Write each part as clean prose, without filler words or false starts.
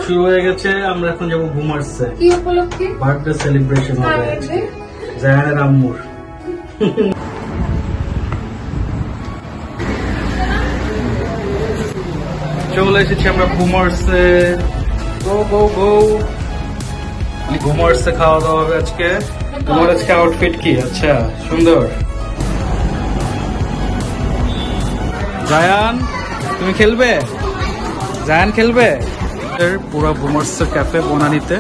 শুরু হয়ে গেছে, আমরা এখন যাবো ঘুমাচ্ছে। কি উপলক্ষে? বার্থডে সেলিব্রেশন হবে আজকে জায়ানের আম্মুর। চলে এসেছি আমরা ঘুমাচ্ছে। গো গো গো, ঘুমাচ্ছে খাওয়া দাওয়া হবে আজকে। তোমার আজকে আউটফিট কি? আচ্ছা সুন্দর। জায়ান তুমি খেলবে? জায়ান খেলবে? পুরো ঘুমাচ্ছে ক্যাফে বনানীতে,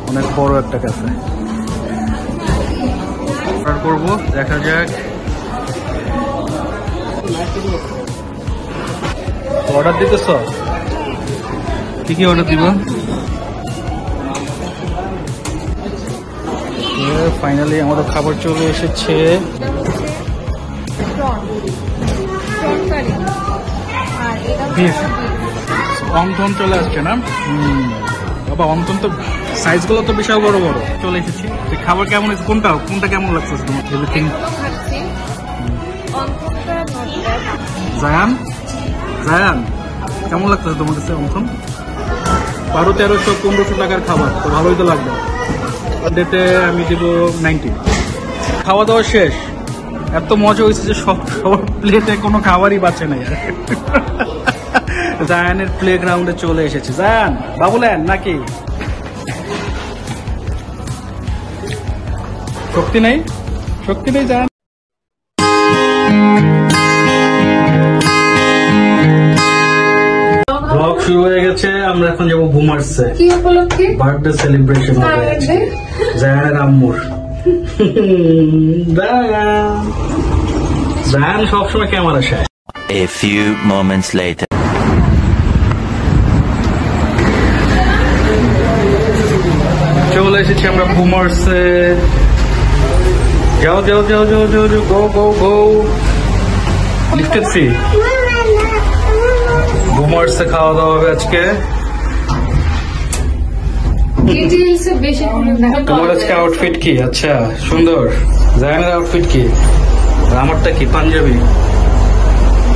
অনেক বড় একটা ক্যাফে। অর্ডার করবো, দেখা যাক। অর্ডার দিতেছ? কি কি অর্ডার দিব? ফাইনালি আমাদের খাবার চলে এসেছে। অন্তন চলে আসছে না? বাবা অন্তন তো সাইজ গুলো তো বিশাল বড় বড়। চলে এসেছি। খাবার কেমন হয়েছে? কোনটা কেমন লাগছে তোমার? জায়ান জায়ান কেমন লাগতেছে তোমার কাছে অন্তন? 1200-1300-1500 টাকার খাবার তো ভালোই তো লাগবে। ডেটে আমি দিব 90। খাওয়া দাওয়া শেষ, এত মজা হয়েছে যে সবার প্লেটে কোনো খাবারই বাঁচে নাই। জায়ানের প্লে গ্রাউন্ডে চলে এসেছে। জায়ান বাবুলেন নাকি শক্তি নেই? শক্তি নেই জায়ান। ব্লগ শুরু হয়ে গেছে, আমরা এখন যাবো ঘুমাচ্ছে। কি উপলক্ষে? বার্থডে সেলিব্রেশন হবে আজকে জায়ানের আম্মুর। জায়ান সবসময় ক্যামেরা আসে। A few moments later. চলে এসেছি আমরা ঘুমাচ্ছে। যাও যাও যাও যাও যাও যাও, গো গো গো। লিফটেড সি ঘুমাচ্ছে, খাওয়া দাওয়া হবে আজকে। তোমার আজকে আউটফিট কি? আচ্ছা সুন্দর। জায়ানের আউটফিট কি? আর আমারটা কি? পাঞ্জাবি।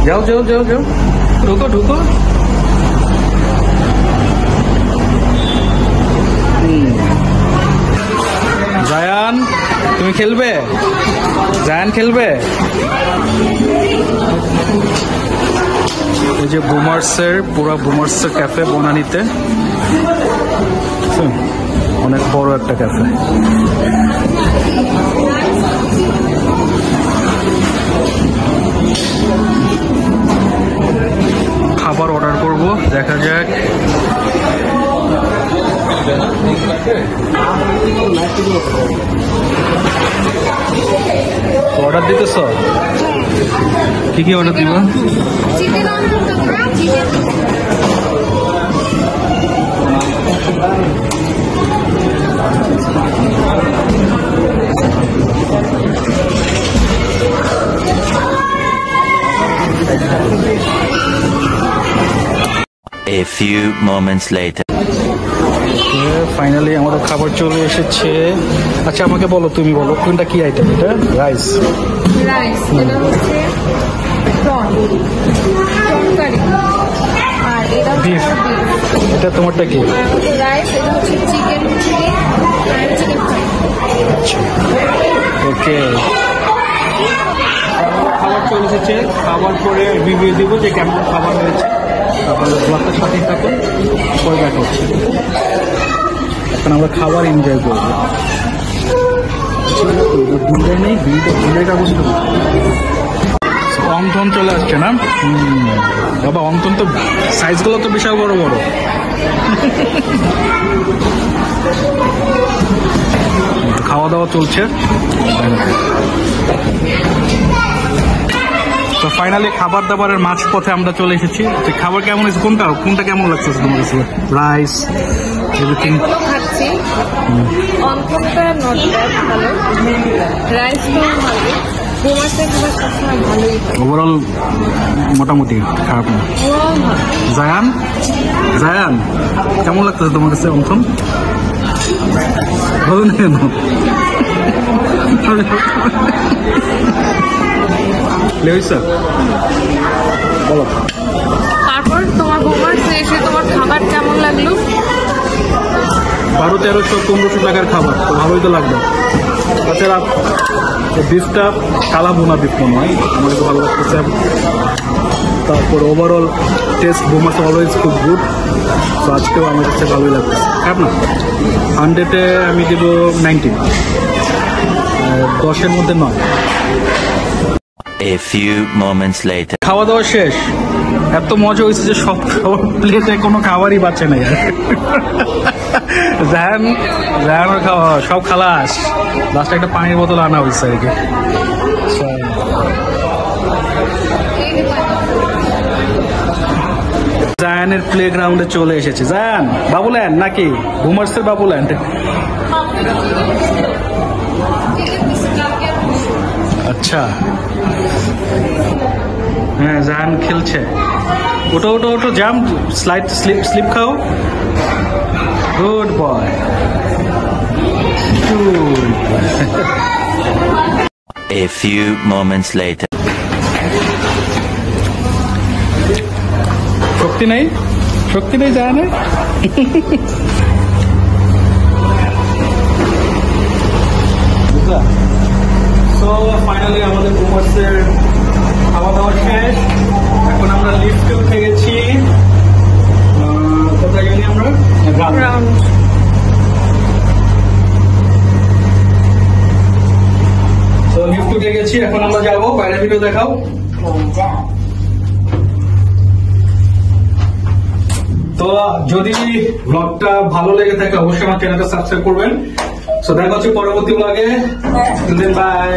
যাও যাও যাও যাও, ঢুকো ঢুকো। জায়ান তুমি খেলবে? জায়ান খেলবে? এই যে বুমার্সের পুরো বুমার্সের ক্যাফে বনানীতে, অনেক বড় একটা ক্যাফে। খাবার অর্ডার করব, দেখা যাক। অর্ডার দিতেছ? কি কি অর্ডার দিব? A few moments later. Finally আমাদের খাবার চলে এসেছে। আচ্ছা আমাকে বলো, তুমি বলো কোনটা কি আইটেম? এটা রাইস। রাইস এটা হচ্ছে প্রন কারি, আর এটা বিফ। এটা তোমারটা কি? রাইস এটা হচ্ছে চিকেন আর চিকেন ফ্রাই। আচ্ছা ওকে, খাবার চলে এসেছে। খাবার পরে রিভিউ দিব যে কেমন খাবার হয়েছে। তারপরে ব্লগটার সাথেই থাকুন, পরে দেখা হচ্ছে। এখন আমরা খাবার এনজয় করবো। নেই বিলটা বুঝতে অন্তন চলে আসছে না? বাবা অন্তন তো সাইজ গুলো তো বিশাল বড় বড়। খাওয়া দাওয়া চলছে। তো ফাইনালি খাবার দাবারের মাঝ পথে আমরা চলে এসেছি। খাবার কেমন হয়েছে? কোনটা কেমন লাগছে তোমার কাছে? রাইস এভরিথিং খাচ্ছি। অন্তটা নট ব্যাড, ভালো। রাইসটাও ভালো। ঘুমাচ্ছে খাবার সবসময় ভালোই হয়। ওভারঅল মোটামুটি খারাপ না। জায়ান জায়ান কেমন লাগতেছে তোমার কাছে? অন্তন ভালো না কেন? বলো। তারপর তোমার ঘুমাচ্ছে 1200-1500 টাকার খাবার, তো ভালোই তো লাগবে। তাছাড়া বিফটা কালা বোনা বিফ মনে হয়, আমার তো ভালো লাগতেছে। তারপর ওভারঅল টেস্ট বোমাস অলওয়েজ খুব গুড, তো আজকেও আমার কাছে ভালোই লাগতেছে। খারাপ না। 100-এ আমি দেব 90, 10-এর মধ্যে 9। A few moments later. খাওয়া দাওয়া শেষ, এত মজা হয়েছে যে সব প্লেটে কোনো খাবারই বাঁচে নাই। জাহানোর খাওয়া সব খালাস, লাস্টে একটা পানির বোতল আনা হয়েছে আর কি। জায়ানের প্লে গ্রাউন্ডে চলে এসেছে। জায়ান, বাবুল্যান্ড নাকি বুমার্সের বাবুল্যান্ড? আচ্ছা, হ্যাঁ জাহান খেলছে। ওটো ওটো ওটো, জাম্প, স্লাইড, স্লিপ খাও। Good boy, A few moments later. শক্তি নেই, শক্তি নেই জাহানের। বুঝলা? তো ফাইনালি আমাদের বুমার্সের খাওয়া দাওয়া শেষ। এখন আমরা লিফটে উঠে গেছি। কোথায় গেলি আমরা? রাউন্ড তো লিফট উঠে গেছি, এখন আমরা যাবো। বাইরে ভিডিও দেখাও। তো যদি ব্লগটা ভালো লেগে থাকে অবশ্যই আমার চ্যানেলটা সাবস্ক্রাইব করবেন। তো দেখা হচ্ছে পরবর্তী ব্লগে। বাই।